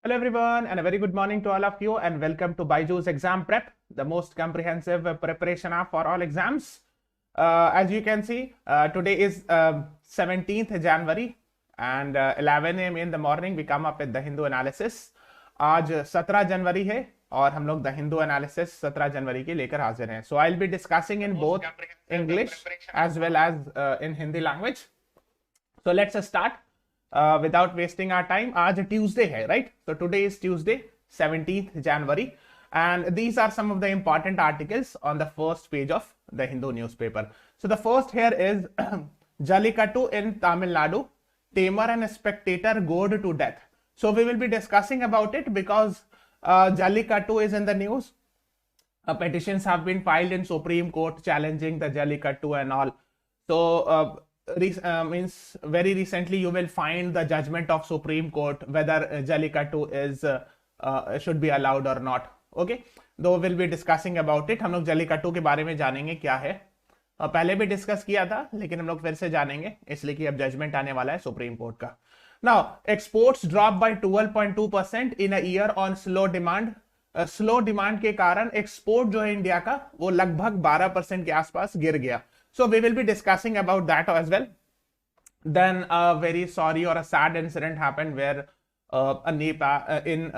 Hello everyone and a very good morning to all of you and welcome to BYJU'S Exam Prep, the most comprehensive preparation app for all exams. As you can see, today is 17th January and 11 a.m. in the morning we come up with the Hindu analysis. आज 17 जनवरी है और हम लोग the Hindu analysis 17 जनवरी की लेकर हाजिर हैं. So I'll be discussing in both English as well as in Hindi language. So let's start. Without wasting our time, आज Tuesday है, right? So today is Tuesday, 17th January, and these are some of the important articles on the first page of the Hindu newspaper. So the first here is Jallikattu in Tamil Nadu, tamer and spectator gored to death. So we will be discussing about it because Jallikattu is in the news. Petitions have been filed in Supreme Court challenging the Jallikattu and all. So means very recently you will find the judgment of Supreme Court whether Jallikattu is should be allowed or not. Okay, though we'll be discussing about it. हम लोग Jallikattu के बारे में जानेंगे क्या है. पहले भी डिस्कस किया था लेकिन हम लोग फिर से जानेंगे इसलिए कि अब जजमेंट आने वाला है सुप्रीम कोर्ट का. Now exports drop by 12.2% in a year on slow demand. Slow demand के कारण एक्सपोर्ट जो है इंडिया का वो लगभग 12% के आसपास गिर गया. So we will be discussing about that as well. Then a very sorry or a sad incident happened where in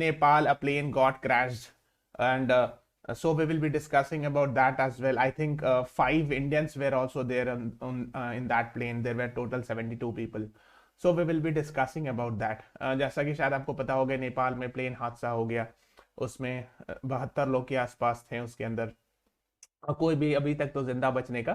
Nepal a plane got crashed, and so we will be discussing about that as well. I think 5 Indians were also there in that plane. There were total 72 people. So we will be discussing about that. जैसा कि शायद आपको पता होगा नेपाल में plane हादसा हो गया, उसमें 72 लोग के आसपास थे उसके अंदर. कोई भी अभी तक तो जिंदा बचने का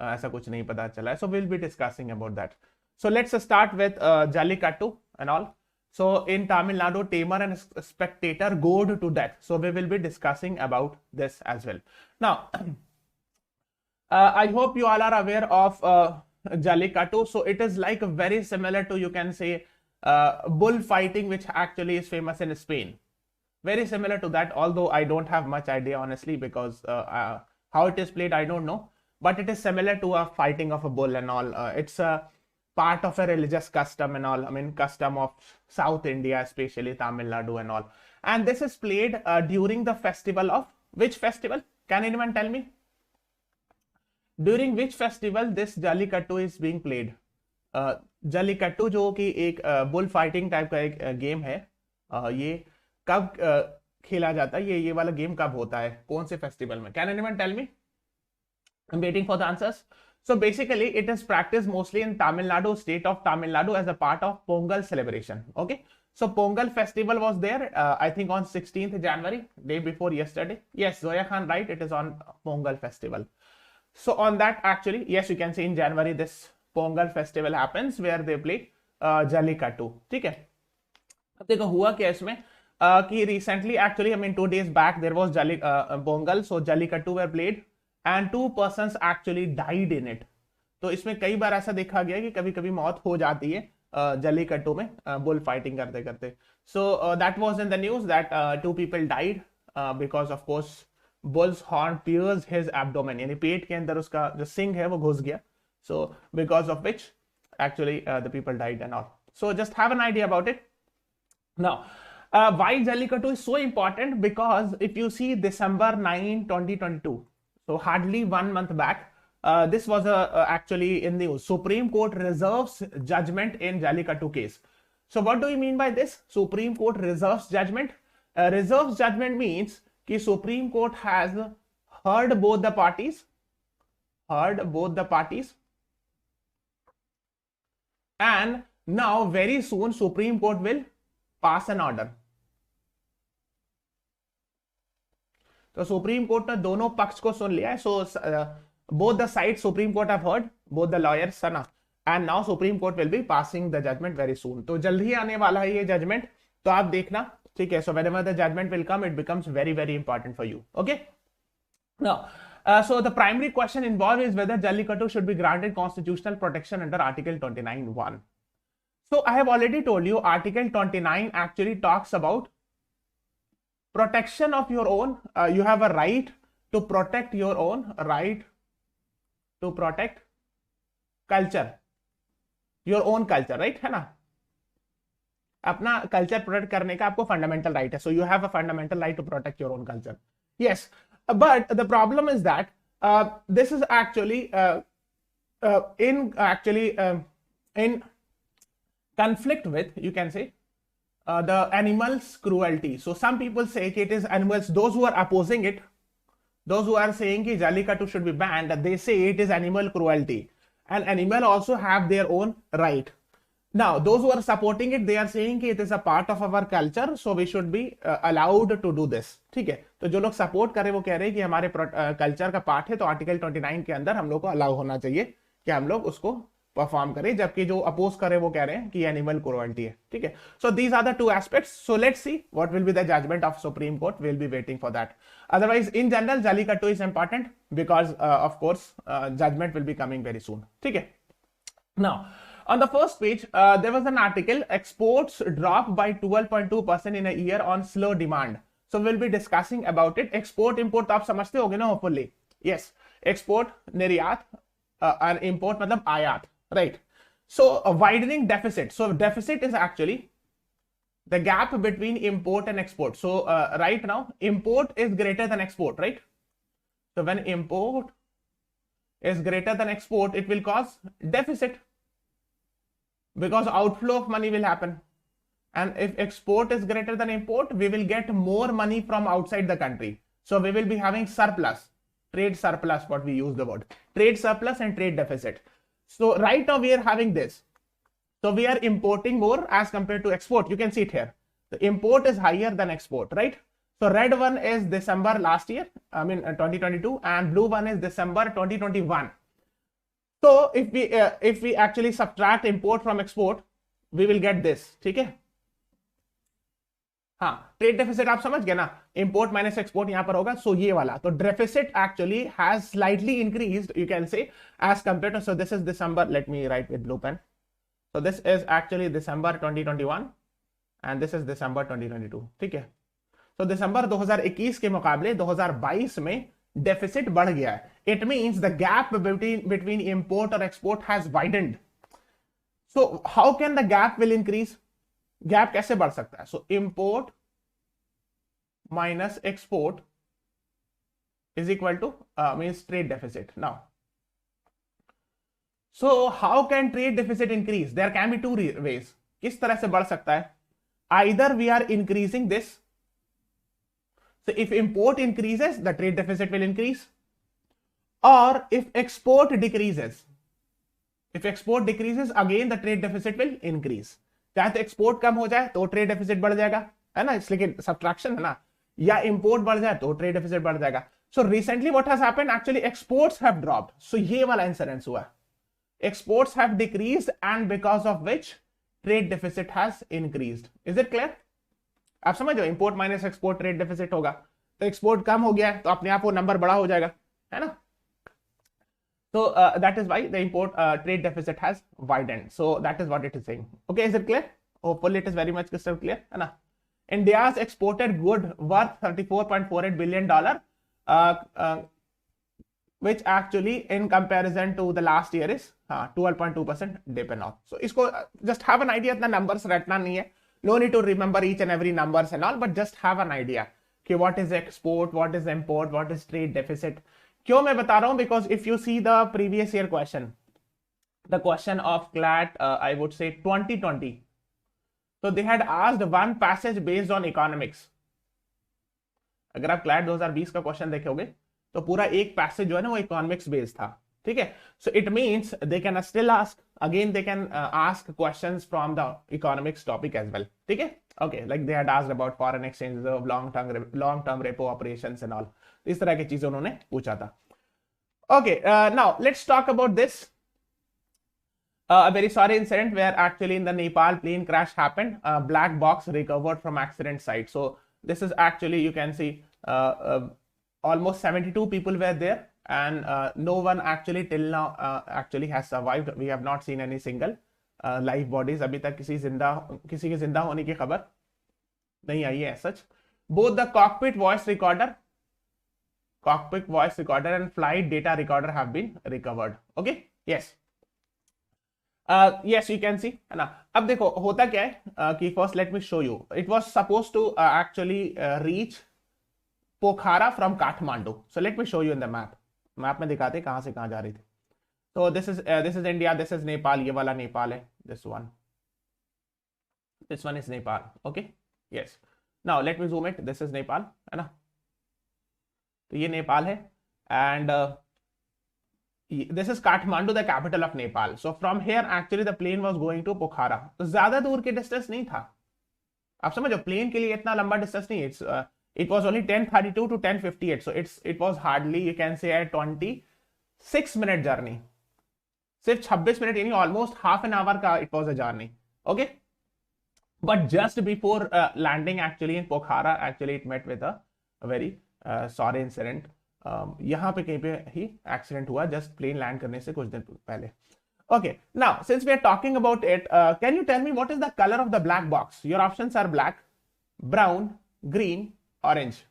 ऐसा कुछ नहीं पता चला है. So we'll be discussing about that. So let's start with Jallikattu and all. So in Tamil Nadu, tamer and spectator gored to death. So we will be discussing about this as well. Now, I hope you all are aware of Jallikattu. So it is like very similar to, you can say, bullfighting, which actually is famous in Spain. Very similar to that, although I don't have much idea honestly, because how it is played I don't know, but it is similar to a fighting of a bull and all. It's a part of a religious custom and all. I mean, custom of South India, especially Tamil Nadu and all. And this is played during the festival of which festival? Can anyone tell me? During which festival this Jallikattu is being played? Jallikattu जो कि एक bull fighting type का एक game है, ये कब खेला जाता है? ये वाला गेम कब होता है, कौन से फेस्टिवल में? Can anyone tell me? I'm waiting for the answers. So basically it is practiced mostly in Tamil Nadu, state of Tamil Nadu, as a part of Pongal celebration. Okay, so Pongal festival was there, I think on 16th January, day before yesterday. Yes, Zoya Khan, right, it is on Pongal festival. So on that, actually, yes, you can see in January this Pongal festival happens where they play Jallikattu. ठीक है, अब देखो हुआ क्या इसमें कि recently, actually, I mean 2 days back there was Pongal, so Jallikattu were played and 2 persons actually died in it. तो इसमें कई बार ऐसा देखा गया कि कभी कभी मौत हो जाती है जल्लीकट्टू में बुल फाइटिंग करते करते. So that was in the news that 2 people died because of course bull's horn pierced his abdomen, यानी पेट के अंदर उसका जो सिंग है वो घुस गया. So because of which actually the people died and all. So just have an idea about it. Now, why Jallikattu is so important? Because if you see December 9, 2022, so hardly 1 month back, this was actually in the news. Supreme Court reserves judgment in Jallikattu case. So what do you mean by this? Supreme Court reserves judgment. Reserves judgment means that Supreme Court has heard both the parties, and now very soon Supreme Court will pass an order. तो supreme court ने दोनों पक्ष को सुन लिया है. So both the side supreme court have heard, both the lawyers है ना, and now supreme court will be passing the judgement very soon. तो जल्द ही आने वाला है ये जजमेंट, तो आप देखना, ठीक है. So whenever the judgement will come, it becomes very very important for you. Okay, now so the primary question involved is whether Jallikattu should be granted constitutional protection under Article 29(1). So I have already told you Article 29 actually talks about protection of your own. You have a right to protect your own, right to protect culture, your own culture, right? है ना? अपना culture protect करने का आपको fundamental right है. So you have a fundamental right to protect your own culture. Yes, but the problem is that this is actually in conflict with, you can say, the animals cruelty. So some people say it is animals, those who are opposing it, those who are saying ki Jallikattu should be banned, they say it is animal cruelty, and animal also have their own right. Now those who are supporting it, they are saying कि it is a part of our culture, so we should be allowed to do this. ठीक है, तो जो लोग support कर रहे हैं वो कह रहे हैं कि हमारे कल्चर का पार्ट है, तो आर्टिकल 29 के अंदर हम लोग को अलाउ होना चाहिए कि हम लोग उसको परफॉर्म करें, जबकि जो अपोज कर रहे हैं वो कह रहे हैं कि एनिमल क्रुएल्टी है. ठीक है, so these are the two aspects. So let's see what will be the judgement of supreme court. Will be waiting for that. Otherwise in general Jallikattu is important because of course judgement will be coming very soon. ठीक है, now on the first page, there was an article, exports dropped by 12.2% in a year on slow demand. So we'll be discussing about it. Export import तो आप समझते होगे ना hopefully. Yes, export निर्यात and import मतलब आयात, right? So a widening deficit. So deficit is actually the gap between import and export. So right now import is greater than export, right? So when import is greater than export, it will cause deficit, because outflow of money will happen. And if export is greater than import, we will get more money from outside the country. So we will be having surplus, trade surplus, what we use the word, trade surplus and trade deficit. So right now we are having this. So we are importing more as compared to export. You can see it here. The import is higher than export, right? So red one is December last year, I mean 2022, and blue one is December 2021. So if we actually subtract import from export, we will get this. ठीक है, हाँ, trade deficit आप समझ गए ना, import minus export यहां पर होगा. सो ये वाला तो deficit actually has slightly increased, you can say, as compare to. So this is December, let me write with blue pen. So this is actually December 2021 and this is December 2022. ठीक है, तो दिसंबर 2021 के मुकाबले 2022 में डेफिसिट बढ़ गया है. It means the gap between import और export has widened. So how can the gap will increase? Gap कैसे बढ़ सकता है? So import minus export is equal to means trade deficit. Now so how can trade deficit increase? There can be two ways. किस तरह से बढ़ सकता है? Either we are increasing this. So if import increases, the trade deficit will increase, or if export decreases, again the trade deficit will increase. चाहे तो export कम हो जाए तो trade deficit बढ़ जाएगा, है ना, इसलिए subtraction है ना, या import बढ़ जाए तो trade deficit बढ़ जाएगा. So recently what has happened? Actually exports have dropped. So ये वाला incidence हुआ, exports have decreased, and because of which trade deficit has increased. Is it clear? आप समझ लो, import minus export trade deficit होगा, तो एक्सपोर्ट कम हो गया तो अपने आप वो नंबर बड़ा हो जाएगा, है ना. So that is why the import trade deficit has widened. So that is what it is saying. Okay, is it clear? Hopefully it is very much crystal clear, है ना. India's exported good worth $34.48 billion, which actually in comparison to the last year is 12.2% dip and all. So इसको just have an idea, इतना numbers रटना नहीं है. No need to remember each and every numbers and all, but just have an idea कि what is export, what is import, what is trade deficit. क्यों मैं बता रहा हूं? Because if you see the previous year question, the question of CLAT, I would say 2020, so they had asked one passage based on economics. अगर आप CLAT 2020 का question देखोगे तो पूरा एक पैसेज जो है ना वो इकोनॉमिक्स बेस्ड था. ठीक है, so it means they can still ask again, they can ask questions from the economics topic as well. ठीक है, okay, like they had asked about foreign exchange reserve, long term repo operations and all. इस तरह की चीजें उन्होंने पूछा था. Okay, now let's talk about this. A very sorry incident where actually in the Nepal plane crash happened. Black box recovered from accident site. So this is actually, you can see, almost 72 people were there, and no one actually till now actually has survived. We have not seen any single live bodies. अभी तक किसी के जिंदा होने की खबर नहीं आई है as such. Both the cockpit voice recorder and flight data recorder have been recovered. Okay, yes. Yes you can see, है ना। अब देखो होता क्या है कि first let me show you, it was suppose to actually reach Pokhara from Kathmandu. So let me show you in the map, map में दिखाते कहां से कहां जा रही थी। तो this is India, this is Nepal, ये वाला नेपाल है, this one is Nepal, okay yes. Now let me zoom it, this is Nepal, है ना। तो ये नेपाल है and this is Kathmandu, the capital of Nepal. So from here actually the plane was going to Pokhara. तो ज्यादा दूर के डिस्टेंस नहीं था, आप समझो प्लेन के लिए इतना लंबा डिस्टेंस नहीं। it was only 10:32 to 10:58, so it was hardly you can say a 26 minute journey, सिर्फ 26 मिनट यानी almost half an hour का it was a journey, okay. But just before landing actually in Pokhara, actually it met with a very sorry incident. यहाँ पे कहीं पे ही accident हुआ just plane land करने से कुछ दिन पहले। Okay, now since we are talking about it, can you tell me what is the colour of the black box? Your options are black, brown, green, orange.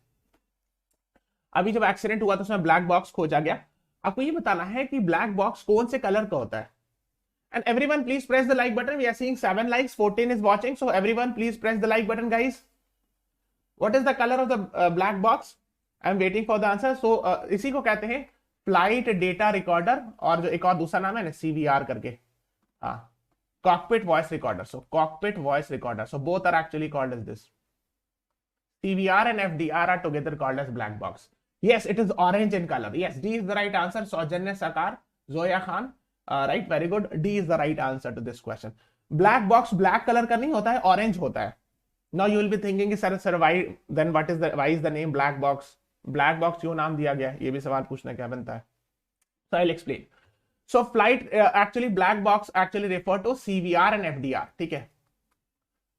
अभी जब accident हुआ तो उसमें ब्लैक बॉक्स खोजा गया, आपको ये बताना है कि ब्लैक बॉक्स कौन से कलर का होता है। And everyone please press the like button, we are seeing 7 likes, 14 is watching, so everyone please press the like button guys. What is the color of the black box? I am waiting for the answer. So इसी को कहते हैं flight data recorder, और जो एक और दूसरा नाम है ना CVR करके, हाँ, cockpit voice recorder. So cockpit voice recorder, so both are actually called as this. CVR and FDR are together called as black box. Yes, it is orange in color. Yes, D is the right answer. Saujanya Sakar, Zoya Khan, right, very good. D is the right answer to this question. Black box black color का नहीं होता है, orange होता है। Now you will be thinking, sir, why then why is the name black box? Black box क्यों नाम दिया गया, ये भी सवाल पूछना क्या बनता है। So I'll explain. So flight actually black box actually refer to CVR and FDR, ठीक है।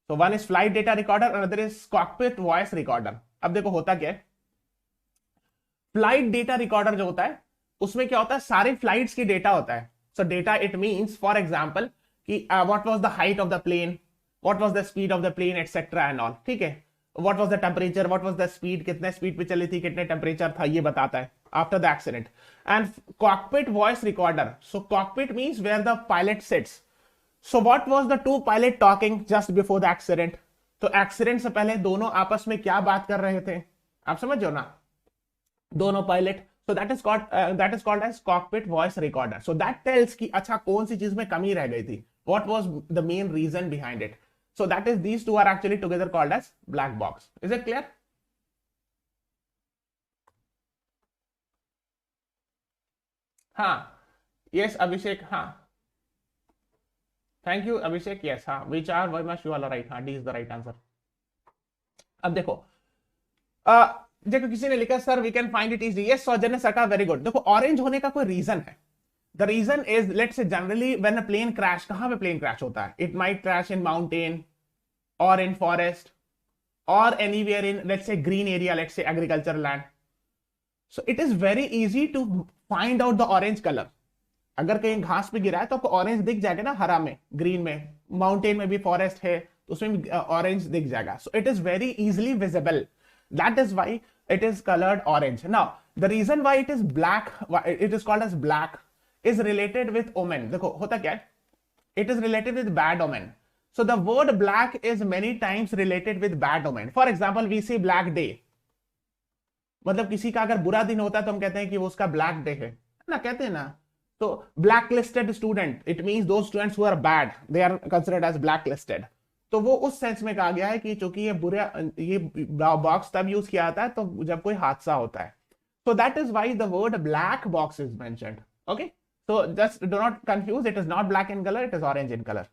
So one is flight data recorder, another is cockpit voice recorder. अब देखो होता क्या है, फ्लाइट डेटा रिकॉर्डर जो होता है उसमें क्या होता है, सारे फ्लाइट्स की डेटा होता है। So data it means for example कि what was the height of the plane, what was the speed of the plane etcetera and all, ठीक है। What was the temperature, what was the speed, कितने speed पे चली थी, कितने temperature था, ये बताता है after the accident. And cockpit voice recorder, so cockpit means where the pilot sits. So what was the two pilot talking just before the accident? तो एक्सीडेंट से पहले दोनों आपस में क्या बात कर रहे थे, आप समझ हो ना, दोनों pilot. So that is called as cockpit voice recorder. So that tells कि अच्छा कौन सी चीज में कमी रह गई थी, what was the main reason behind it. So that is, these two are actually together called as black box. Is it clear? हाँ, yes Abhishek, हाँ, thank you Abhishek, yes, हाँ, which are very much you are right, हाँ, D is the right answer. अब देखो देखो किसी ने लिखा sir we can find it easy, yes Saujanya Sarkar, very good. देखो ऑरेंज होने का कोई रीजन है, the reason is let's say generally when a plane crash, कहां पे प्लेन क्रैश होता है, it might crash in mountain or in forest or anywhere in let's say green area, let's say agricultural land. So it is very easy to find out the orange color. अगर कहीं घास पे गिरा है तो आपको ऑरेंज दिख जाएगा ना, हरा में, ग्रीन में, माउंटेन में भी फॉरेस्ट है तो उसमें भी ऑरेंज दिख जाएगा। So it is very easily visible, that is why it is colored orange. Now the reason why it is black, why it is called as black, is related with omen. देखो होता क्या है, it is related with bad omen. So the word black is many times related with bad omen. For example, we see black day. मतलब किसी का अगर बुरा दिन होता है तो हम कहते हैं कि वो उसका black day है ना, कहते हैं ना। तो blacklisted student, it means those students who are bad, they are considered as blacklisted. तो वो उस सेंस में कहा गया है कि चूंकि ये बॉक्स तब यूज किया जाता है तो जब कोई हादसा होता है। So that is why the word black box is mentioned. Okay, so just do not confuse, it is not black in color, it is orange in color.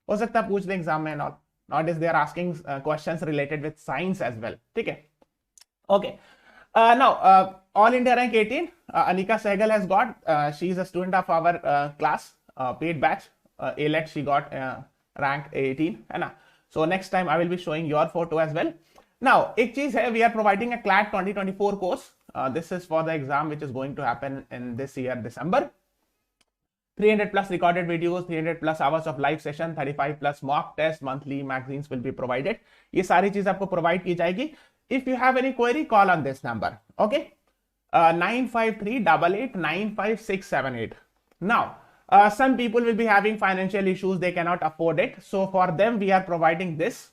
हो सकता है पूछ दें एग्जाम में, not is they are asking questions related with science as well, ठीक है। Okay, now all India rank 18, Anika Sehgal has got, she is a student of our class paid batch AILET, she got rank 18, है ना। So next time I will be showing your photo as well. Now एक चीज है, we are providing a CLAT 2024 course, this is for the exam which is going to happen in this year December. 300 plus recorded videos, 300 plus hours of live session, 35 plus mock tests, monthly magazines will be provided. ये सारी चीज आपको provide की जाएगी। If you have any query, call on this number. Okay, 95388959678. Now Some people will be having financial issues, they cannot afford it, so for them we are providing this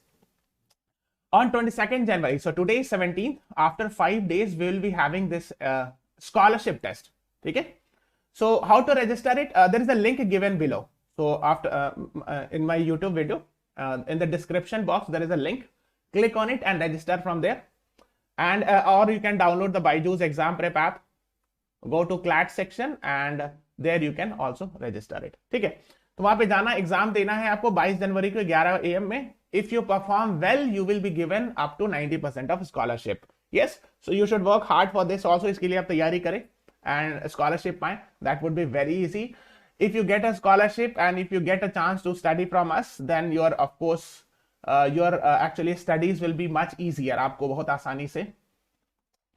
on 22nd January. So today is 17th. After 5 days we will be having this scholarship test. Okay, so how to register it? There is a link given below. So after in my YouTube video, in the description box there is a link. Click on it and register from there, and or you can download the BYJU'S exam prep app, go to CLAT section and there you can also register it. ठीक है, तो वहां पे जाना, exam देना है आपको 22 जनवरी को 11 AM में. If you perform well, you will be given up to 90% of scholarship. Yes, so you should work hard for this also. इसके लिए आप तैयारी करें and scholarship पाएं. That would be very easy. If you get a scholarship and if you get a chance to study from us, then your of course your actually studies will be much easier. आपको बहुत आसानी से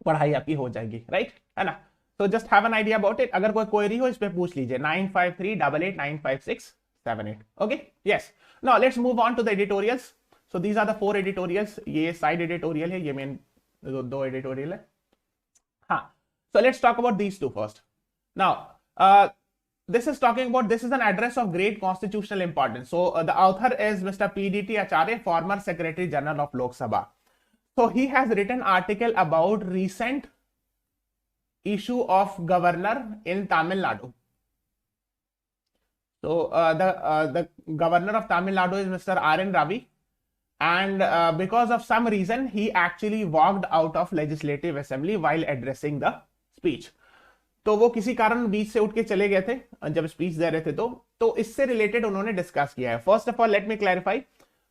पढ़ाई आपकी हो जाएगी, right? है ना? So just have an idea about it. अगर कोई क्वेरी हो इस पे पूछ लीजिए 9538895678. Okay? Yes. Now let's move on to the editorials. So these are the 4 editorials. ये side editorial है, ये main दो editorial है. हाँ. So let's talk about these two first. Now this is talking about, this is an address of great constitutional importance. So the author is Mr. PDT Acharya, former Secretary General of Lok Sabha. So he has written article about recent issue of governor in Tamil Nadu. So the governor of Tamil Nadu is Mr. R.N. Ravi, and because of some reason he actually walked out of legislative assembly while addressing the speech. तो वो किसी कारण बीच से उठ के चले गए थे जब स्पीच दे रहे थे. तो इससे रिलेटेड उन्होंने डिस्कस किया है. First of all let me clarify,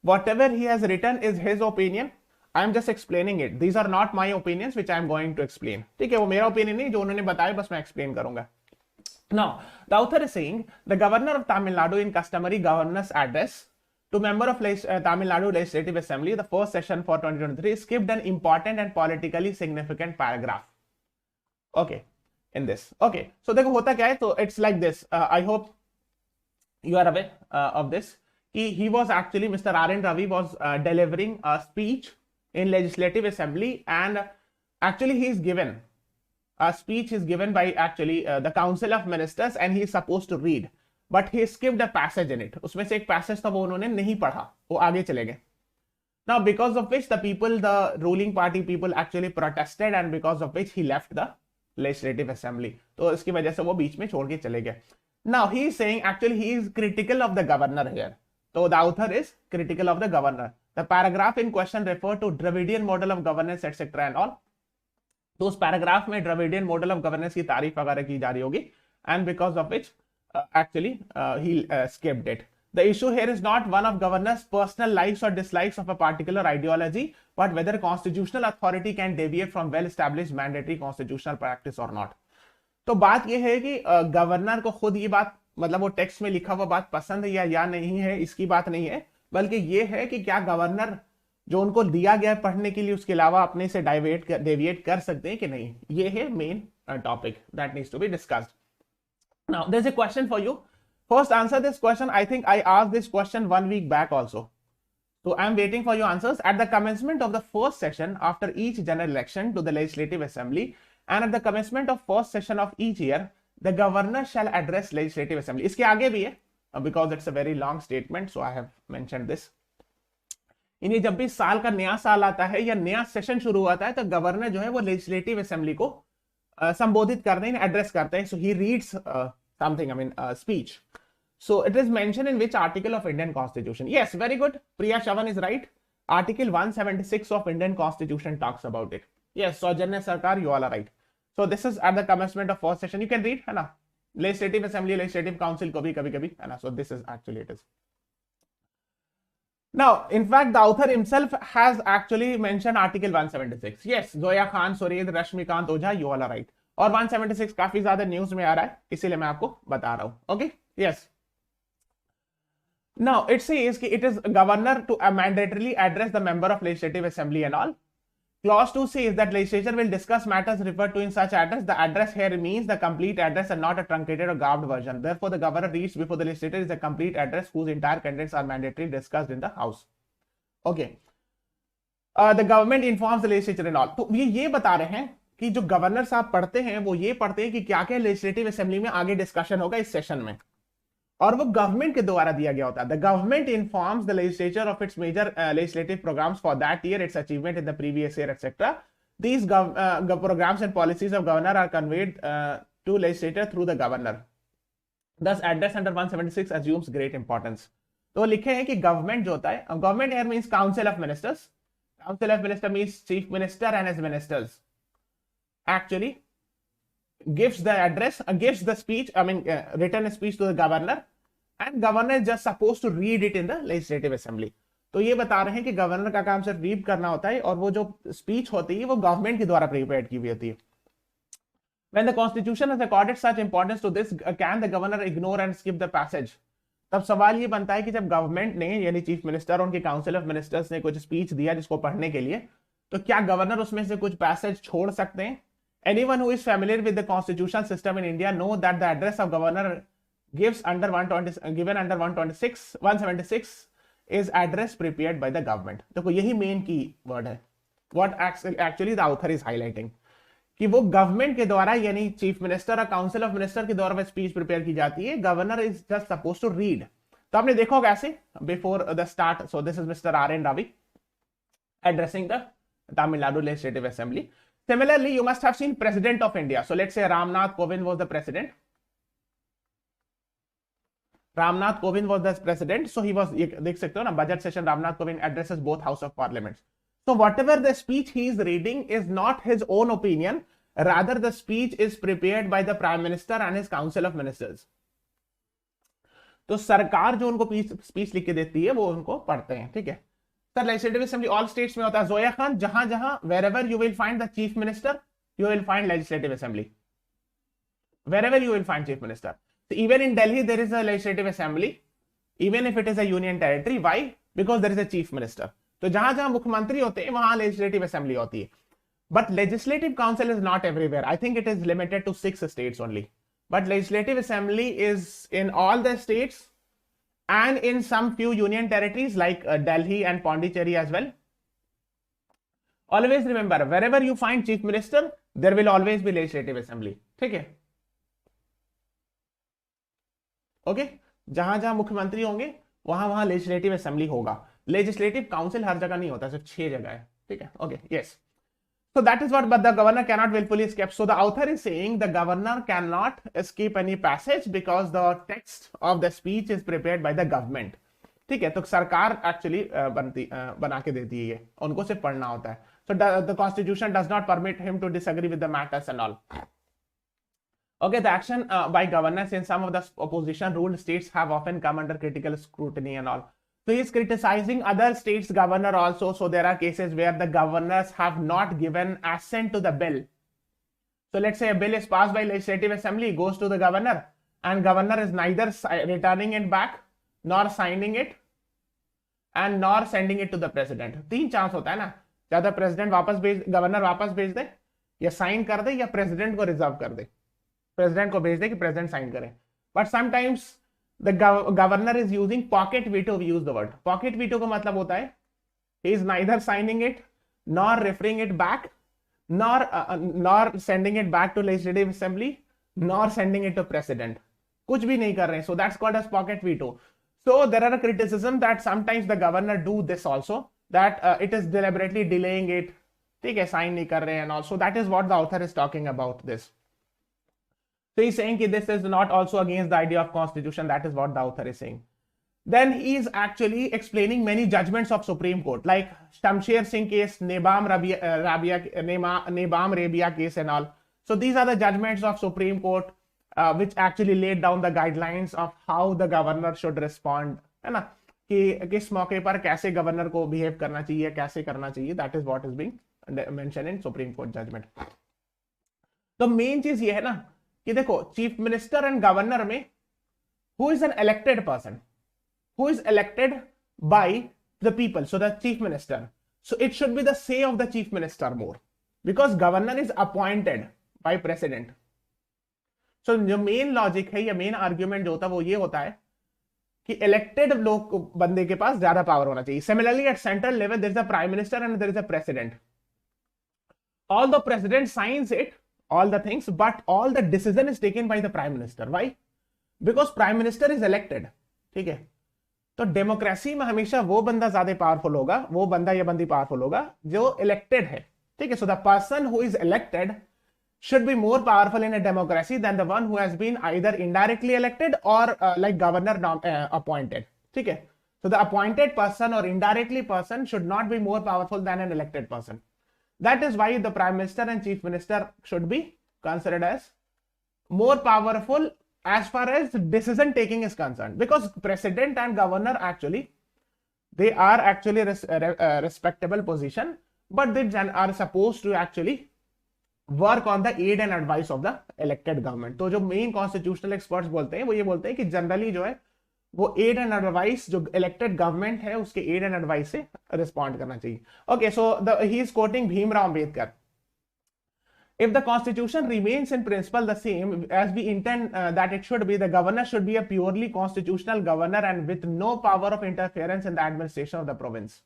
whatever he has written is his opinion. I am just explaining it. These are not my opinions which I am going to explain. ठीक है, वो मेरा opinion नहीं, जो उन्होंने बताया बस मैं एक्सप्लेन करूंगा. Now the author is saying the governor of Tamil Nadu in customary governor's address to member of Tamil Nadu Legislative Assembly, the first session for 2023, skipped an important and politically significant paragraph. Okay, in this. Okay, so देखो होता क्या है, तो it's like this. I hope you are aware of this. He was actually, Mr. R.N. Ravi was delivering a speech in Legislative Assembly, and actually he is given a speech is given by actually the Council of Ministers, and he is supposed to read, but he skipped a passage in it. उसमें से एक passage था वो उन्होंने नहीं पढ़ा, वो आगे चले गए. Now because of which the people, the ruling party people actually protested, and because of which he left the Legislative Assembly. तो इसकी वजह से वो बीच में छोड़ के चले गए. Now he is saying actually he is critical of the governor here. So the author is critical of the governor. The paragraph in question refer to Dravidian model of governance etc. and all. तो उस paragraph में Dravidian model of governance की तारीफ वगैरह की जा रही होगी, and because of which actually he skipped it. The issue here is not one of governor's personal likes or dislikes of a particular ideology, but whether constitutional authority can deviate from well-established mandatory constitutional practice or not. तो बात यह है कि governor को खुद ये बात, मतलब वो टेक्स्ट में लिखा हुआ बात पसंद है या नहीं है, इसकी बात नहीं है, बल्कि ये है कि क्या गवर्नर जो उनको दिया गया पढ़ने के लिए उसके अलावा अपने से डेविएट कर सकते हैं कि नहीं. ये है main topic that needs to be discussed. Now there is a question for you. First, answer this question. I think I asked this question 1 week back also. So I am waiting for your answers. At the commencement of the first session after each general election to the Legislative Assembly, and at the commencement of first session of each year, the governor shall address Legislative Assembly. इसके आगे भी है, because it's a very long statement, so I have mentioned this. इन्हें जब भी साल का नया साल आता है या नया सेशन शुरू होता है, तो गवर्नर जो है वो लेजिस्लेटिव असेंबली को संबोधित करते हैं, एड्रेस करते हैं. So he reads something, I mean speech. So it is mentioned in which article of Indian Constitution? Yes, very good. Priya Shavan is right. Article 176 of Indian Constitution talks about it. Yes, Saujanya Sarkar, you all are right. So this is at the commencement of first session. You can read, है ना? Legislative Assembly, Legislative Council को भी कभी-कभी, है ना? So this is actually it is. Now, in fact, the author himself has actually mentioned Article 176. Yes, Zoya Khan, Sured, Rashmikant Ojha, you all are right. और 176 काफी ज्यादा न्यूज में आ रहा है, इसीलिए मैं आपको बता रहा हूं. Okay, yes. Now it says कि it is governor to mandatorily address the member of legislative assembly and all. Clause 2 says that legislature will discuss matters referred to in such address. The address here means the complete address and not a truncated or garbed version. Therefore, the governor reads before the legislature is a complete address whose entire contents are mandatorily discussed in the house. Okay. The government informs the legislature and all. तो ये बता रहे हैं कि जो governor साहब पढ़ते हैं वो ये पढ़ते हैं कि क्या क्या लेजिस्लेटिव असेंबली में आगे डिस्कशन होगा इस सेशन में. और वो गवर्नमेंट के द्वारा दिया गया होता है. The government informs the legislature of its major legislative programmes for that year, its achievement in the previous year, etcetera. These programs and policies of governor are conveyed to legislator through the governor. Thus, address under 176 assumes great importance. तो लिखे हैं कि government जो होता है, government here means council of ministers. Council of minister means chief minister and his ministers. Actually, gives the address, gives the speech, written speech to the governor, and governor is just supposed to read it in the legislative assembly. तो ये बता रहे हैं कि governor का काम सिर्फ read करना होता है और वो जो स्पीच होती है वो गवर्नमेंट के द्वारा प्रिपेयर की हुई होती है. When the constitution has accorded such importance to this, can the governor ignore and skip the passage? तब सवाल ये बनता है कि जब गवर्नमेंट ने यानी चीफ मिनिस्टर और उनके काउंसिल ऑफ मिनिस्टर्स ने कुछ स्पीच दिया जिसको पढ़ने के लिए, तो क्या गवर्नर उसमें से कुछ पैसेज छोड़ सकते हैं? Anyone who is familiar with the constitutional system in India know that the address of governor given under 176 is address prepared by the government. देखो यही मेन की वर्ड है. What actually the author is highlighting कि वो government के द्वारा यानी chief minister और काउंसिल ऑफ मिनिस्टर के द्वारा स्पीच प्रिपेयर की जाती है. Governor is just suppose to read. तो आपने देखा होगा ऐसे before the start. So this is mister R.N. Ravi addressing the Tamil Nadu Legislative Assembly. Similarly, you must have seen President of India. So let's say Ramnath Kovind was the president. Ramnath Kovind was the president. So he was, देख सकते हो ना, budget session Ramnath Kovind addresses both house of parliaments. So whatever the speech he is reading is not his own opinion. Rather, the speech is prepared by the prime minister and his council of ministers. तो सरकार जो उनको speech लिख के देती है वो उनको पढ़ते हैं. ठीक है sir. Legislative assembly all states में होता है. जोया खान, जहां जहां wherever you will find the chief minister, you will find legislative assembly. Wherever you will find chief minister. So even in Delhi there is a legislative assembly, even if it is a union territory. Why? Because there is a chief minister. तो जहां जहां मुख्यमंत्री होते हैं वहां legislative assembly होती है. But legislative council is not everywhere. I think it is limited to 6 states only. But legislative assembly is in all the states and in some few union territories like Delhi and Pondicherry as well. Always remember, wherever you find chief minister, there will always be legislative assembly. ठीक है. Okay जहां जहां मुख्यमंत्री होंगे वहां वहां legislative assembly होगा. Legislative council हर जगह नहीं होता, सिर्फ 6 जगह है. ठीक है. Okay yes. So that is what, but the governor cannot willfully escape. So the author is saying the governor cannot escape any passage because the text of the speech is prepared by the government. ठीक है. तो सरकार actually बना के देती है, ये उनको सिर्फ पढ़ना होता है. So the constitution does not permit him to disagree with the matters and all. Okay, the action by governors in some of the opposition ruled states have often come under critical scrutiny and all. So he is criticizing other states' governor also. So there are cases where the governors have not given assent to the bill. So let's say a bill is passed by legislative assembly, goes to the governor, and governor is neither returning it back, nor signing it, and nor sending it to the president. 3 chance होता है ना, ज्यादा president वापस भेज, governor वापस भेज दे, या sign कर दे, या प्रेसिडेंट को रिजर्व कर दे. प्रेसिडेंट को भेज दे कि प्रेसिडेंट साइन करे. But sometimes the governor is using pocket veto. We use the word pocket veto का मतलब होता है he is neither signing it nor referring it back nor sending it back to legislative assembly nor sending it to president. कुछ भी नहीं कर रहे हैं. So that's called as pocket veto. So there are a criticism that sometimes the governor do this also, that it is deliberately delaying it. ठीक है, sign नहीं कर रहे हैं and also that is what the author is talking about this. So he's saying that this is not also against the idea of constitution. That is what the author is saying. Then he is actually explaining many judgments of Supreme Court, like Shamsher Singh case, Nebam Rabia case and all. So these are the judgments of Supreme Court which actually laid down the guidelines of how the governor should respond. है ना, कि किस मौके पर कैसे governor को behave करना चाहिए, कैसे करना चाहिए. That is what is being mentioned in Supreme Court judgment. तो मेन चीज ये है ना कि देखो चीफ मिनिस्टर एंड गवर्नर में who is an elected person, who is elected by the people. So the chief minister, so it should be the say of the chief minister more, because governor is appointed by president. So जो main logic है या main argument जो होता है वो ये होता है कि इलेक्टेड लोग बंदे के पास ज्यादा पावर होना चाहिए. Similarly at central level there is a prime minister and there is a president. All the president science it, all the things, but all the decision is taken by the prime minister. Why? Because prime minister is elected, ठीक है। तो democracy में हमेशा वो बंदा ज्यादा powerful होगा, वो बंदा या बंदी पावरफुल होगा जो इलेक्टेड है, ठीक है। So the person who is elected should be more powerful in a democracy than the one who has been either indirectly elected or like governor appointed, ठीक है। So the appointed person or indirectly person should not be more powerful than an elected person. That is why the prime minister and chief minister should be considered as more powerful as far as decision taking is concerned, because president and governor actually they are actually respectable position, but they are supposed to actually work on the aid and advice of the elected government. तो जो main constitutional experts बोलते हैं वो ये बोलते हैं कि generally जो है वो एड एंड एडवाइस जो इलेक्टेड गवर्नमेंट है उसके एड एंड एडवाइस से रिस्पॉन्ड करना चाहिए। Okay, so he is coating Bhimrao Ambedkar, if the constitution remains in principle the same as we intend that it should be, the governor should be a purely constitutional governor and with no power of interference in the administration of the province।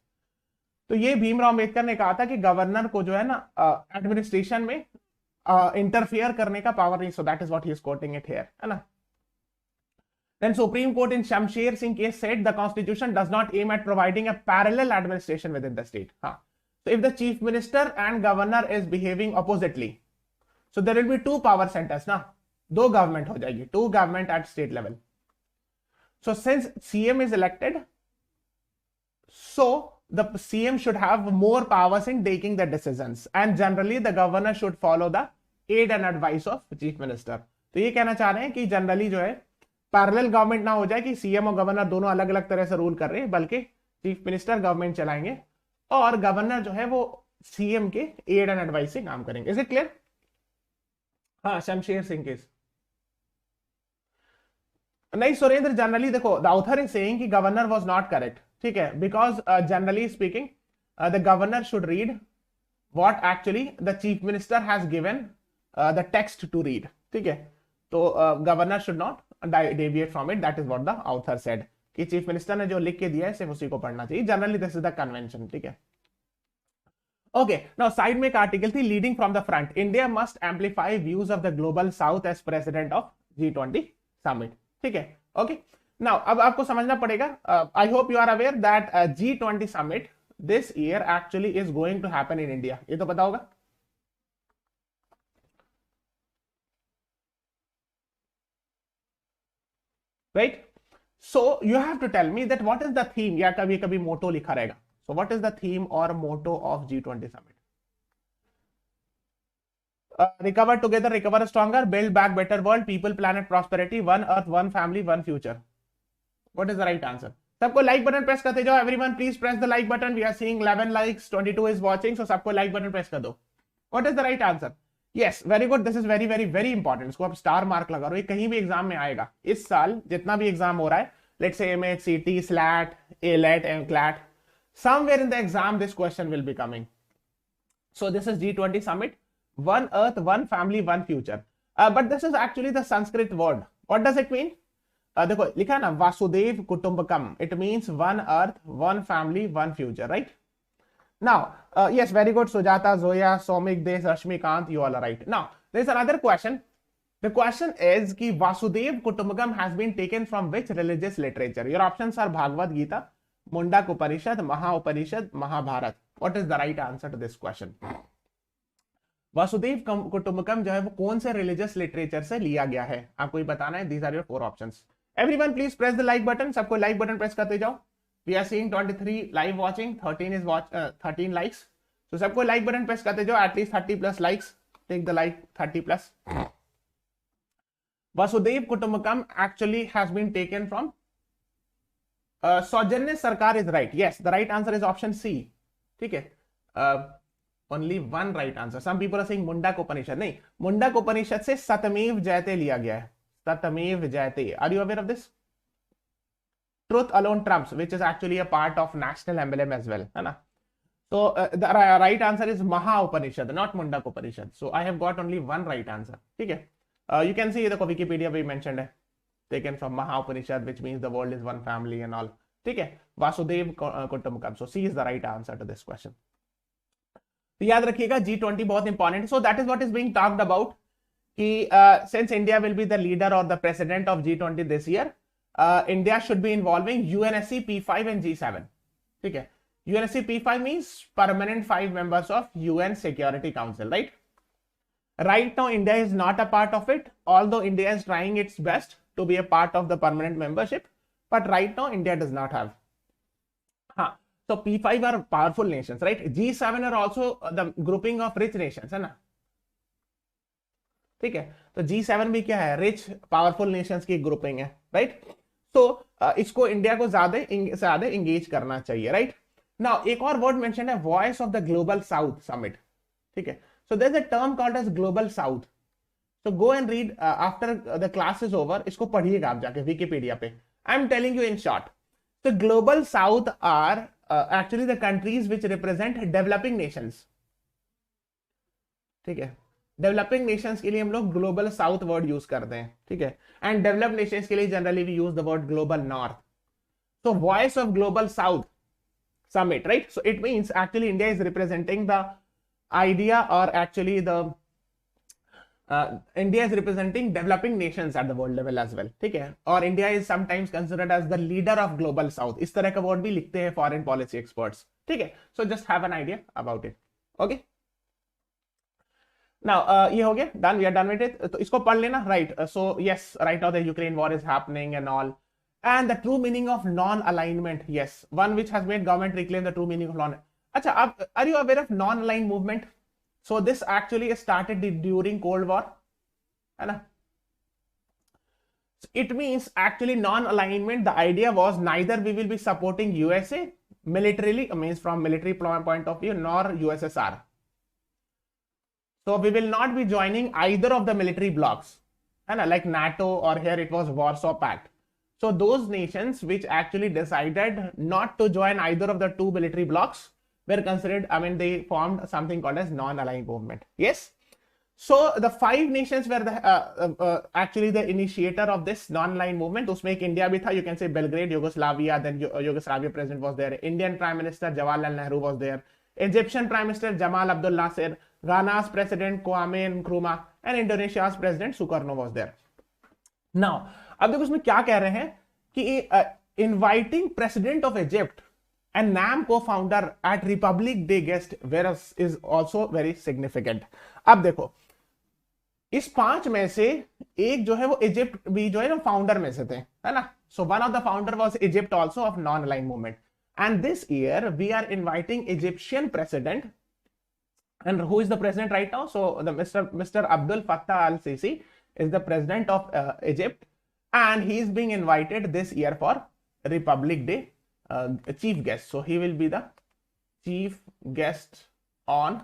तो ये भीमराव अंबेडकर ने कहा था कि governor को जो है ना एडमिनिस्ट्रेशन में इंटरफेयर करने का पावर नहीं। सो that is what he is coating it here, है ना। Then Supreme Court in Shamsher Singh case said the constitution does not aim at providing a parallel administration within the state. So if the chief minister and governor is behaving oppositely, so there will be two power centers ना, दो government हो जाएगी, two government at state level. So since CM is elected, so the CM should have more powers in taking the decisions and generally the governor should follow the aid and advice of chief minister। तो ये कहना चाह रहे हैं कि generally जो है parallel government ना हो जाए कि सीएम और गवर्नर दोनों अलग अलग तरह से रूल कर रहे हैं, बल्कि चीफ मिनिस्टर गवर्नमेंट चलाएंगे और गवर्नर जो है वो सीएम के एड एंड एडवाइस से काम करेंगे। Is it clear? हाँ, शमशेर सिंह केस नहीं सुरेंद्र, जनरली देखो द ऑथर इज सेइंग कि गवर्नर वाज नॉट करेक्ट, ठीक है, because generally speaking the governor should read what actually the chief minister has given the text to read, ठीक है। तो governor should not deviate from it, that is what the author said कि chief minister ने जो लिख के दिया है सिर्फ उसी को पढ़ना चाहिए। Generally this is the convention, ठीक है। ओके, नाउ साइड में एक आर्टिकल थी leading from the front, India must amplify views of the global south as president of G20 summit, ठीक है। ओके, नाउ अब आपको समझना पड़ेगा, I hope you are aware that G20 summit this year actually is going to happen in India, ये तो पता होगा। Right? So you have to tell me that what is the theme, या कभी कभी मोटो लिखा रहेगा। So what is the theme or motto of G20 summit? Recover together, recover stronger, build back better world, people, planet, prosperity, one earth, one family, one future. What is the right answer? सबको like button press करते जाओ। Everyone please press the like button. We are seeing 11 likes, 22 is watching, so सबको like button press कर दो। What is the right answer? Yes, very good, this is very very very important. इसको आप star mark लगा रहे हो, ये कहीं भी एग्जाम में आएगा। इस साल जितना भी एग्जाम हो रहा है, let's say MH-CET, SLAT, AILET and CLAT, somewhere in the exam this question will be coming. So this is G20 summit, one earth, one family, one future. But this is actually the Sanskrit word. What does it mean? देखो लिखा है ना, Vasudev कुटुंबकम, it means one earth, one family, one future, right? Now, yes, very good, Sujata, Zoya, Somik, Des, Rashmikant, you all are right. Now, there is another question. The question is कि Vasudev Kutumbakam has been taken from which religious literature? Your options are Bhagavad Gita, Mundak Upanishad, Maha Upanishad, Mahabharat. What is the right answer to this question? Vasudev कुटुंबकम जो है वो कौन से religious literature से लिया गया है, आपको ये बताना है। These are your 4 options. Everyone please press the like button. सबको like button press करते जाओ। We are seeing 23 live watching, 13 likes. So सबको like button press करते जाओ, at least 30 plus likes. Take the like 30 plus. Vasudev Kutumbakam actually has been taken from Saujanya Sarkar is right. Yes, the right answer is option C. ठीक है, only one right answer. Some people are saying Mundak Upanishad. नहीं, Mundak Upanishad से सतमेव जयते लिया गया है, सतमेव जयते। Are you aware of this? Truth alone trumps, which is actually a part of national emblem as well, है ना। So the right answer is Maha Upanishad, not Mundak Upanishad. So I have got only one right answer, ठीक है। You can see the Wikipedia भी mentioned है, taken from Maha Upanishad, which means the world is one family and all, ठीक है। Vasudev कुटुंबकम, so C is the right answer to this question. तो याद रखिएगा G20 बहुत इंपॉर्टेंट है। So that is what is being talked about कि since India will be the leader or the president of G20 this year, India should be involving UNSC P5 and G7. ठीक है, UNSC P5 means permanent 5 members of UN Security Council, right? Right now, India is not a part of it, although India is trying its best to be a part of the permanent membership. But right now, India does not have. So P5 are powerful nations, right? G7 are also the grouping of rich nations, है ना? ठीक है, तो G7 भी क्या है? Rich powerful Nations की grouping है, राइट? तो इसको इंडिया को ज्यादा इंगेज करना चाहिए, राइट? नाउ एक और वर्ड मेंशन है, voice of the global south summit, ठीक है? So there is a term called as global south. So go and read after the class is over, इसको पढ़िएगा आप जाके विकिपीडिया पे. I am telling you in short. The global south are actually the countries which represent developing nations. ठीक है, developing Nations के लिए हम लोग ग्लोबल साउथ वर्ड यूज करते हैं, ठीक है? एंड डेवलप्ड नेशंस के लिए generally we use the word global north. So voice of global south summit, right? So it means actually India is representing the idea, or actually the India is representing developing nations at the world level as well, ठीक है? और India is sometimes considered as the leader of global south. इस तरह का word भी लिखते हैं foreign policy experts, ठीक है? So just have an idea about it. Okay, now ये हो गया, done, we are done with it. तो इसको पढ़ लेना, right? So yes, right now the Ukraine war is happening and all. And the true meaning of non-alignment, yes, one which has made government reclaim the true meaning of non. अच्छा, अब are you aware of non-aligned movement? So this actually started during Cold War, है ना? It means actually non-alignment. The idea was neither we will be supporting USA militarily, means from military point of view, nor USSR. So we will not be joining either of the military blocs, है ना? Like NATO, or here it was Warsaw Pact. So those nations which actually decided not to join either of the two military blocs were considered, I mean, they formed something called as non-aligned movement. Yes. So the 5 nations were the actually the initiator of this non-aligned movement. उसमें एक India भी था. You can say Belgrade, Yugoslavia. Then Yugoslavia president was there. Indian Prime Minister Jawaharlal Nehru was there. Egyptian Prime Minister Jamal Abdel Nasser. Ghana's President Kwame Nkrumah, and Indonesia's President Sukarno was there. Now, अब देखो उसमें क्या कह रहे हैं कि inviting President of Egypt and NAM co-founder at Republic Day guest whereas is also very significant. अब देखो इस 5 में से एक जो है वो इजिप्ट भी जो है ना फाउंडर में से थे, है ना? So one of the founder was Egypt also of non-aligned movement. And this year we are inviting Egyptian president, and who is the president right now? So the Mr. Abdul Fattah al-Sisi is the president of Egypt, and he is being invited this year for Republic Day chief guest. So he will be the chief guest on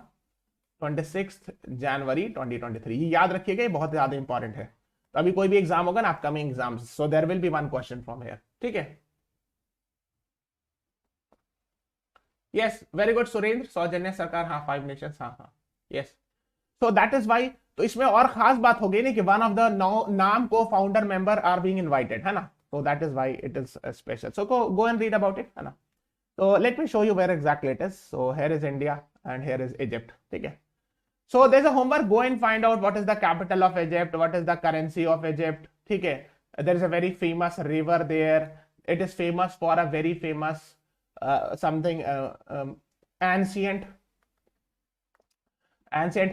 26th January 2023. ये याद रखिएगा, ये बहुत ज्यादा important है. तो अभी कोई भी एग्जाम होगा ना, upcoming exams, so there will be one question from here, ठीक है? Yes, very good Surendra. Saujanya Sarkar, हाँ, 5 नेशंस, हाँ, yes. So that is why. तो इसमें और खास बात हो गई ना कि वन ऑफ द नाम को founder member are being invited, है ना? So that is why it is special. So go and read about it, है ना? So let me show you where exactly it is. So here is India and here is Egypt, ठीक है? So there's a homework. Go and find out what is the capital of Egypt, what is the currency of Egypt, ठीक है? There is a very famous river there. It is famous for a very famous something ancient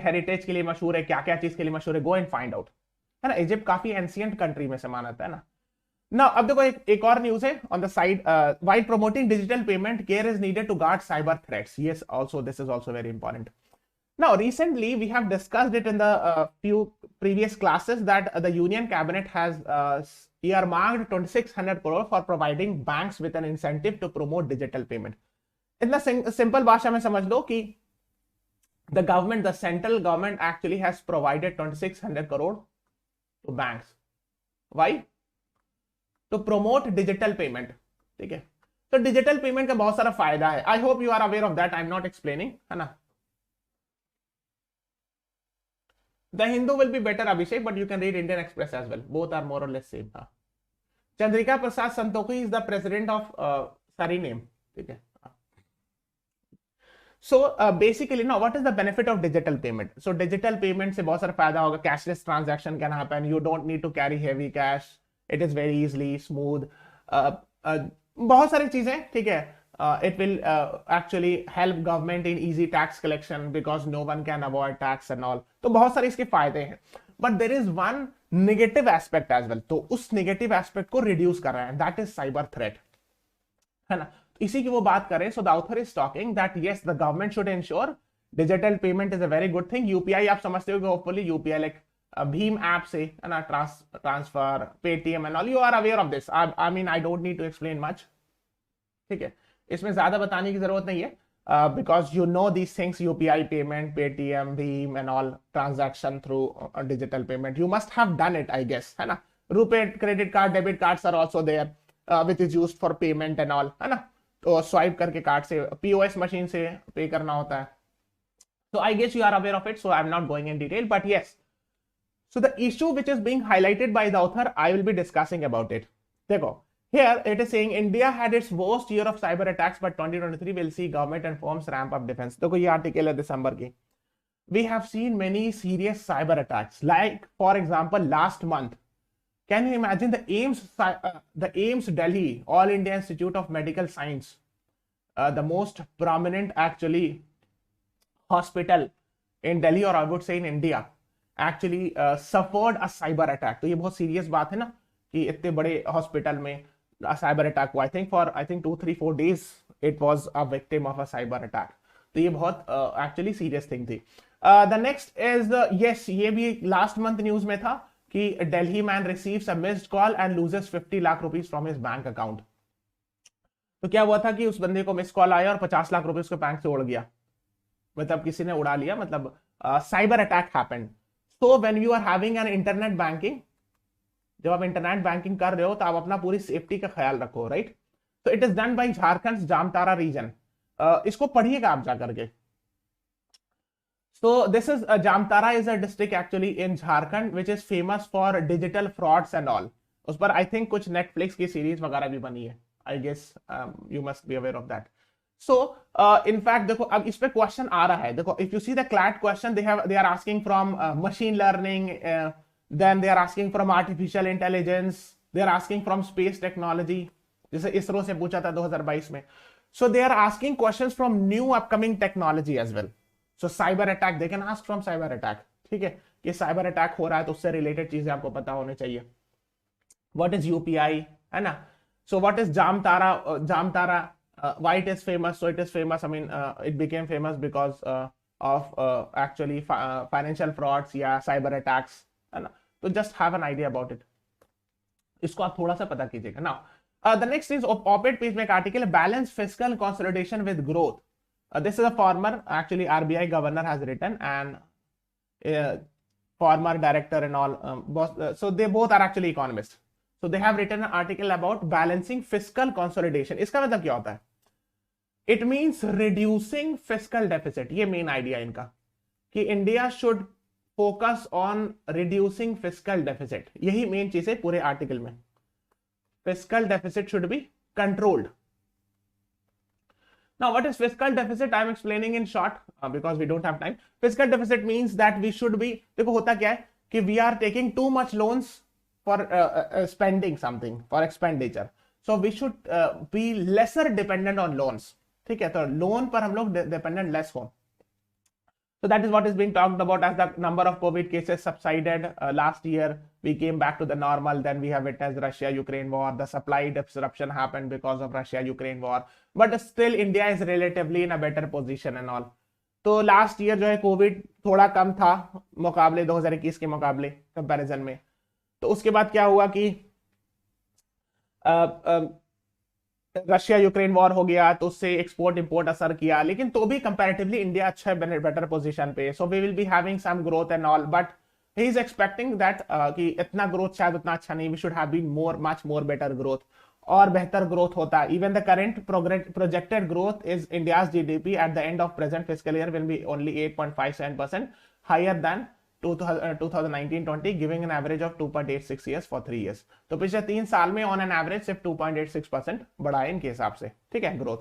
heritage के लिए मशहूर है. क्या क्या चीज के लिए मशहूर है? Go and find out, है ना? इजिप्ट काफी एंशियंट कंट्री में से माना जाता है ना. Now, अब देखो एक और न्यूज है on the side. While promoting digital payment, care is needed to guard cyber threats. Yes, also this is also very important. Now, recently we have discussed it in the few previous classes that the Union Cabinet has earmarked 2600 crore for providing banks with an incentive to promote digital payment. इतना simple भाषा में समझ लो कि the government, the central government actually has provided 2600 crore to banks. Why? To promote digital payment, ठीक है? तो digital payment का बहुत सारा फायदा है. I hope you are aware of that. I am not explaining, है ना? The Hindu will be better Abhishek, but you can read Indian Express as well. Both are more or less same. हाँ, Chandrika Prasad Santokhi is the president of Suriname, ठीक है? So basically ना what is the benefit of digital payment? So digital payment से बहुत सारा फायदा होगा. Cashless transaction can happen, you don't need to carry heavy cash, it is very easily smooth. बहुत सारी चीजें, ठीक है. It will actually help government in easy tax collection because no one can avoid tax and all. तो बहुत सारे इसके फायदे हैं. But there is one negative aspect as well. तो उस negative aspect को reduce कर रहे हैं. That is cyber threat. है ना? इसी की वो बात करें. So the author is talking that yes, the government should ensure digital payment is a very good thing. UPI आप समझते हो कि hopefully UPI like भीम ऐप से है ना, transfer, Paytm and all, you are aware of this. I mean I don't need to explain much. ठीक है, इसमें ज्यादा बताने की जरूरत नहीं है, because you know these things. UPI payment, Paytm, भीम and all transaction through digital payment, you must have done it I guess, है ना. RuPay credit card, debit cards are also there which is used for payment and all, है ना. तो swipe करके card से, POS machine से पे करना होता है. So I guess you are aware of it, so I'm not going in detail, but yes. So the issue which is being highlighted by the author, I will be discussing about it. देखो, here it is saying India had its worst year of cyber attacks, but 2023 will see government and firms ramp up defense. देखो ये article है दिसंबर की. We have seen many serious cyber attacks, like for example last month. Can you imagine the AIIMS Delhi, All India Institute of Medical Science, the most prominent actually hospital in Delhi, or I would say in India, actually suffered a cyber attack. तो ये बहुत serious बात है ना कि इतने बड़े hospital में साइबर अटैक हुआ. I think 2-3-4 days it was a victim of a cyber attack. तो ये बहुत एक्चुअली सीरियस थिंग थी. द नेक्स्ट इज यस, ये भी लास्ट मंथ न्यूज में था कि Delhi man receives a missed call and loses 50 lakh rupees from his bank account. तो क्या हुआ था कि उस बंदे को मिस्ड कॉल आया और 50 लाख रुपए उसके बैंक से उड़ गया, मतलब किसी ने उड़ा लिया, मतलब cyber attack happened. So when you are having an internet banking, जब आप इंटरनेट बैंकिंग कर रहे हो तो आप अपना पूरी सेफ्टी का ख्याल रखो, राइट. तो it is done by Jharkhand Jamtara region. इसको पढ़िएगा आप जाकर के. So this is Jamtara is a district actually in Jharkhand which is famous for digital frauds and all. उस पर आई थिंक कुछ नेटफ्लिक्स की सीरीज वगैरह भी बनी है. I guess you must be aware of that. So in fact देखो अब इस पे क्वेश्चन आ रहा है. देखो if you see the CLAT question, they are asking from machine learning, then they are asking from artificial intelligence, they are asking from space technology, जैसे इसरो से पूछा था 2022 में. So they are asking questions from new upcoming technology as well. So cyber attack they can ask from cyber attack. ठीक है, कि cyber attack हो रहा है तो उससे रिलेटेड चीजें आपको पता होनी चाहिए. What is UPI, है ना. So what is Jamtara why it is famous? So it is famous, I mean it became famous because of actually financial frauds या cyber attacks, है ना. तो just have an idea about it. इसको आप थोड़ा सा पता कीजिएगा. Now the next is op-ed page में एक article, balance fiscal consolidation with growth. This is a former actually RBI governor has written, and former director and all, so they both are actually economists. So they have written an article about balancing fiscal consolidation. इसका मतलब क्या होता है? It means reducing fiscal deficit. ये main idea इनका कि India should focus on reducing fiscal deficit. यही main चीज है पूरे आर्टिकल में. Fiscal deficit should be controlled. Now what is fiscal deficit? I am explaining in short because we don't have time. Fiscal deficit means that we should be, देखो होता क्या है कि we are taking too much loans for spending something, for expenditure. So we should be lesser dependent on loans. ठीक है, तो loan पर हम लोग डिपेंडेंट लेस हो. So that is what is being talked about as the number of COVID cases subsided last year. We came back to the normal. Then we have witnessed Russia-Ukraine war. The supply disruption happened because of Russia-Ukraine war. But still India is relatively in a better position and all. तो last year जो है Covid थोड़ा कम था मुकाबले 2021 के मुकाबले comparison में. तो उसके बाद क्या हुआ कि रशिया यूक्रेन वॉर हो गया तो उससे एक्सपोर्ट इंपोर्ट असर किया, लेकिन तो भी कंपैरेटिवली इंडिया अच्छा है, बेटर पोजीशन पे. So we will be having some growth and all, but he is expecting that कि इतना ग्रोथ शायद उतना अच्छा नहीं, we should have been much more better growth, और बेहतर ग्रोथ होता. Even the current projected growth is India's GDP at the end of present fiscal year will be only 8.57% higher than 2019-20, giving an average of 2.86 years for 3 years. तो पिछले 3 साल में on an average सिर्फ 2.86% बढ़ा है इनके हिसाब से. ठीक है, growth.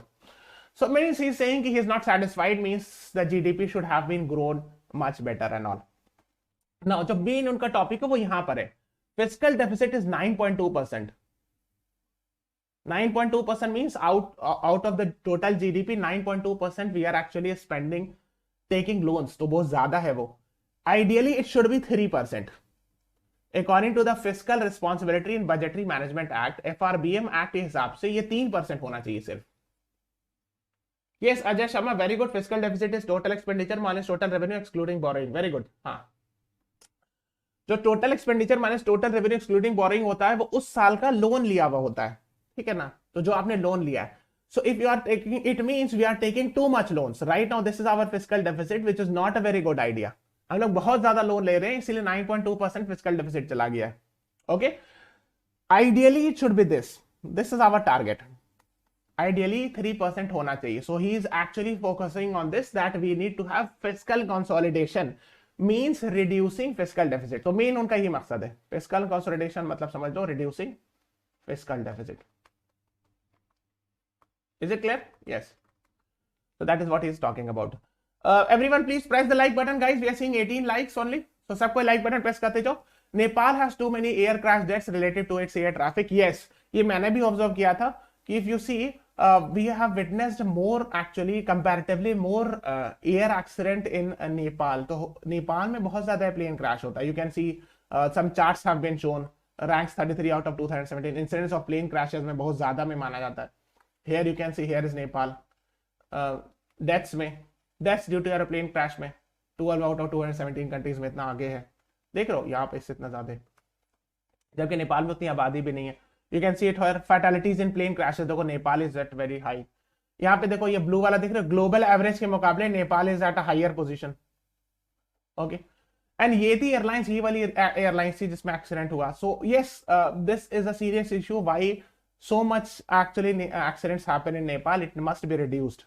So means he's saying he is not satisfied, means the GDP should have been grown much better and all. Now जो मेन उनका टॉपिक है वो यहाँ पर है, fiscal deficit is 9.2%. 9.2% means out of the total GDP 9.2% we are actually spending taking loans, तो बहुत ज्यादा है वो. Ideally it should be 3%. According to the Fiscal Responsibility and Budgetary Management Act, FRBM Act के हिसाब से ये 3% होना चाहिए सिर्फ. Yes, Ajay Sharma, very good. Fiscal deficit is total expenditure minus total revenue excluding borrowing. Very good. हाँ, जो total expenditure minus total revenue excluding boring होता है वो उस साल का लोन लिया हुआ होता है, ठीक है ना, तो जो आपने लोन लिया है. So if you are taking, it means we are taking too much loans right now. This is our fiscal deficit which is not a very good idea. हम लोग बहुत ज्यादा लोन ले रहे हैं, इसीलिए 9.2% फिस्कल डेफिसिट चला गया है. Okay, ideally it should be this is our target. Ideally 3% होना चाहिए. So he is actually focusing on this that we need to have fiscal consolidation, means reducing fiscal deficit. तो मेन उनका ये मकसद है. fiscal consolidation मतलब समझ लो reducing fiscal deficit. Is it clear? Yes. So that is what he is talking about. Everyone please press the like button guys. We are seeing 18 likes only. So सबको like button press करते जाओ. Nepal has too many air crash deaths related to its air traffic. Yes, ये मैंने भी observe किया था कि if you see we have witnessed more actually comparatively more air accident in Nepal. तो नेपाल में बहुत ज्यादा प्लेन क्रैश होता है. You can see some charts have been shown. Ranks 33 out of 2017. Incidents of plane crashes में बहुत ज्यादा में माना जाता है. Here you can see here is Nepal. Deaths में, deaths due to airplane crash में 12 out of 217 countries में इतना आगे है. देख रहे हो यहाँ पे इससे इतना ज्यादा है, जबकि नेपाल में उतनी आबादी भी नहीं है. You can see it here, fatalities in plane crashes. देखो Nepal is at very high. यहाँ पे देखो ये ब्लू वाला दिख रहा है, ग्लोबल एवरेज के मुकाबले Nepal is at a higher position. Okay, and ये थी एयरलाइंस, ये वाली एयरलाइंस थी जिसमें एक्सीडेंट हुआ. So yes, this is a serious issue. Why so much actually accidents happen in Nepal? It must be reduced.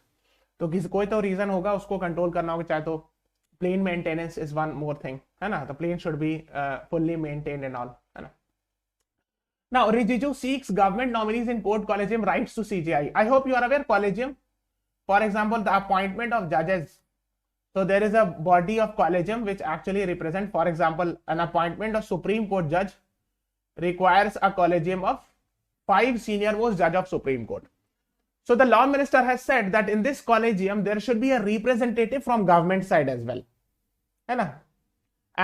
तो किसी कोई तो रीजन होगा, उसको कंट्रोल करना होगा. चाहे तो plane maintenance is one more thing, है ना. तो plane should be fully maintained and all, है ना. Now, Rijiju seeks government nominees in court collegium rights to CJI. I hope you are aware collegium. For example, the appointment of judges. So there is a body of collegium which actually represent, for example, an appointment of Supreme Court judge requires a collegium of 5 senior most judge of Supreme Court. So the law minister has said that in this collegium there should be a representative from government side as well, है ना.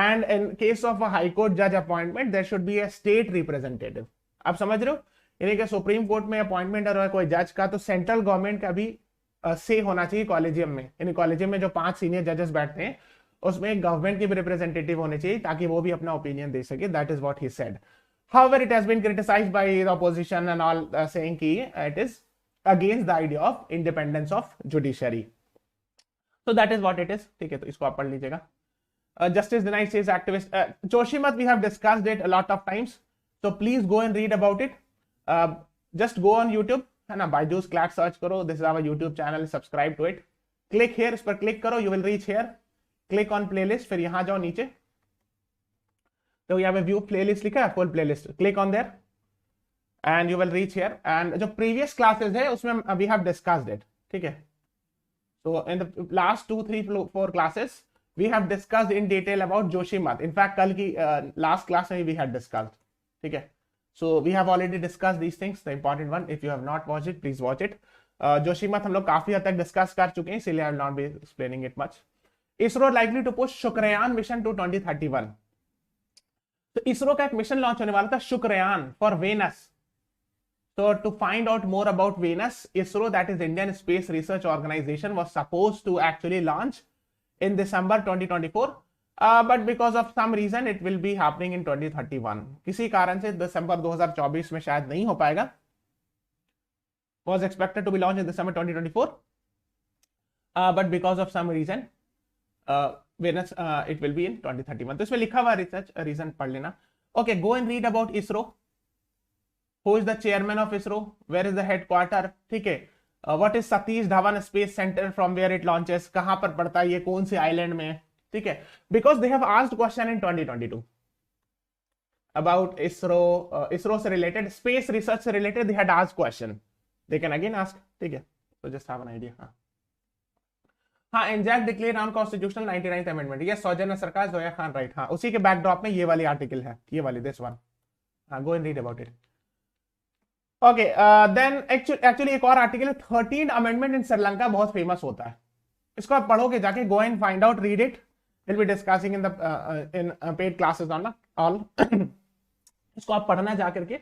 And in case of a high court judge appointment there should be a state representative. आप समझ रहे हो, यानी कि supreme court में appointment और कोई जज का, तो सेंट्रल गवर्नमेंट का भी से होना चाहिए कॉलेजियम में. यानी कॉलेजियम में जो 5 सीनियर जजेस बैठते हैं उसमें एक गवर्नमेंट के भी रिप्रेजेंटेटिव होने चाहिए ताकि वो भी अपना ओपिनियन दे सके. That is what he said. However it has been criticised by the opposition and all, saying कि it is against the idea of independence of judiciary. So that is what it is. ठीक है, तो इसको आप पढ़ लीजिएगा. Justice denied says activist Joshimat, we have discussed it a lot of times, so please go and read about it. Just go on YouTube, है ना, BYJU'S CLAT search करो. This is our YouTube channel, subscribe to it. Click here, इस पर click करो, you will reach here. Click on playlist, फिर यहाँ जाओ नीचे, तो यहाँ पे view playlist लिखा है, full playlist. Click on there and you will reach here. And जो previous classes है उसमें we have discussed it. ठीक है, so in the last 2, 3, 4 classes we have discussed in detail about Joshimat. In fact, कल की last class में we had discussed. ठीक है, so we have already discussed these things, the important one. If you have not watched it, please watch it. Joshimat हम लोग काफी हद तक डिस्कस कर चुके हैं, इसलिए I will not be explaining it much. ISRO likely to push Shukrayaan mission to 2031. तो ISRO का एक मिशन लॉन्च होने वाला था, Shukrayaan for Venus. So to find out more about Venus, ISRO, that is Indian Space Research Organization, was supposed to actually launch in December 2024, but because of some reason it will be happening in 2031. किसी कारण से दिसंबर 2024 में शायद नहीं हो पाएगा. Was expected to be launched in December 2024, but because of some reason Venus it will be in 2031. तो इसमें लिखा हुआ रिसर्च रीजन पढ़ लेना. Okay, go and read about ISRO. Who is the chairman of ISRO? Where is the headquarter? ठीक है. What is Satish Dhawan Space Center, from where it launches? कहां पर पड़ता है ये, कौन सी आइलैंड में है? ठीक है, because they have asked question in 2022 about ISRO, ISRO से related, space research से related they had asked question. They can again ask. ठीक है, so just have an idea. हाँ, एनजैक डिक्लेयर अनकॉन्स्टिट्यूशनल 99th अमेंडमेंट, ये सौजन्य सरकार जोया खान, राइट। हाँ, उसी के बैकड्रॉप में ये वाली आर्टिकल है, ये वाली दिस वन। हाँ, go and read about it. Okay, then actually एक और आर्टिकल है 13th अमेंडमेंट इन श्रीलंका, बहुत फेमस होता है, इसको आप पढ़ोगे जाके, go and find out, read it, will be discussing in the in paid classes on all. इसको आप पढ़ना जा करके,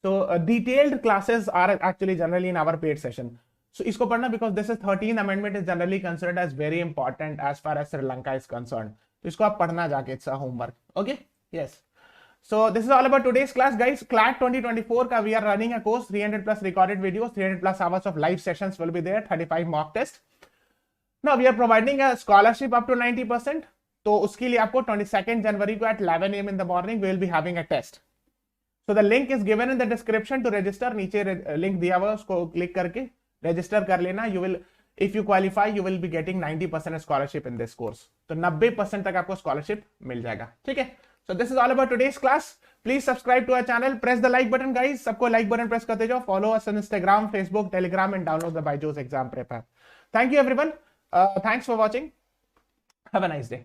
तो detailed classes are actually generally in our paid session, so इसको पढ़ना, because this is 13th amendment is generally considered as very important as far as Sri Lanka is concerned, तो इसको आप पढ़ना जाके, it's a homework, okay, yes, so this is all about today's class guys। CLAT 2024 का we are running a course, 300 plus recorded videos, 300 plus hours of live sessions will be there, 35 mock test, now we are providing a scholarship up to 90%, तो उसके लिए आपको 22nd जनवरी को at 11 AM in the morning we will be having a test, so the link is given in the description to register, नीचे link दिया हुआ, उसको click करके रजिस्टर कर लेना, you will, if you qualify you will be getting 90% scholarship in this course, तो 90% तक आपको स्कॉलरशिप मिल जाएगा, ठीक है। So this is all about today's class, please subscribe to our channel, press the like button guys, सबको like button press करते जाओ, follow us on Instagram, Facebook, Telegram and download the BYJU'S exam prep app. Thank you everyone, thanks for watching, have a nice day.